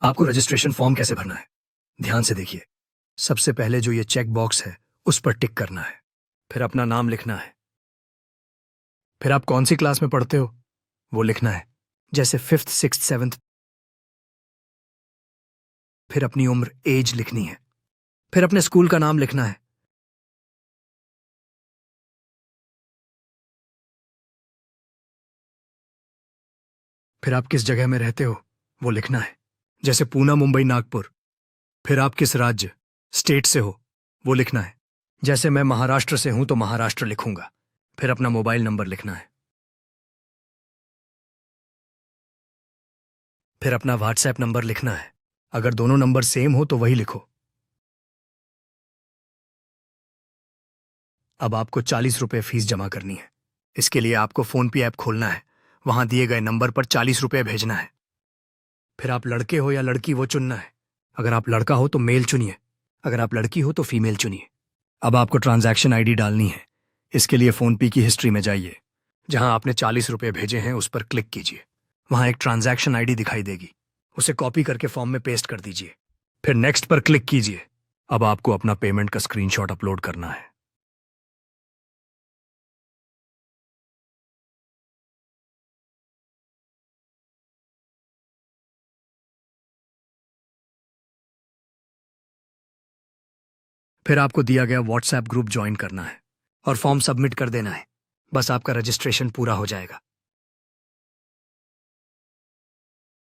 आपको registration form कैसे भरना है, ध्यान से देखिए। सबसे पहले जो ये चेक बॉक्स है उस पर टिक करना है, फिर अपना नाम लिखना है, फिर आप कौन सी क्लास में पढ़ते हो वो लिखना है, जैसे 5th 6th 7th। फिर अपनी उम्र एज लिखनी है, फिर अपने स्कूल का नाम लिखना है। फिर आप किस जगह में रहते हो वो लिखना है, जैसे पूना मुंबई नागपुर। फिर आप किस राज्य स्टेट से हो वो लिखना है, जैसे मैं महाराष्ट्र से हूं तो महाराष्ट्र लिखूंगा। फिर अपना मोबाइल नंबर लिखना है, फिर अपना व्हाट्सएप नंबर लिखना है। अगर दोनों नंबर सेम हो तो वही लिखो। अब आपको 40 रुपये फीस जमा करनी है। इसके लिए आपको फोन पे ऐप खोलना है, वहां दिए गए नंबर पर 40 रुपये भेजना है। फिर आप लड़के हो या लड़की वो चुनना है। अगर आप लड़का हो तो मेल चुनिए, अगर आप लड़की हो तो फीमेल चुनिए। अब आपको ट्रांजैक्शन आईडी डालनी है। इसके लिए फोन पे की हिस्ट्री में जाइए, जहां आपने 40 रुपये भेजे हैं उस पर क्लिक कीजिए। वहां एक ट्रांजैक्शन आईडी दिखाई देगी, उसे कॉपी करके फॉर्म में पेस्ट कर दीजिए, फिर नेक्स्ट पर क्लिक कीजिए। अब आपको अपना पेमेंट का स्क्रीनशॉट अपलोड करना है। फिर आपको दिया गया व्हाट्सएप ग्रुप ज्वाइन करना है और फॉर्म सबमिट कर देना है। बस आपका रजिस्ट्रेशन पूरा हो जाएगा।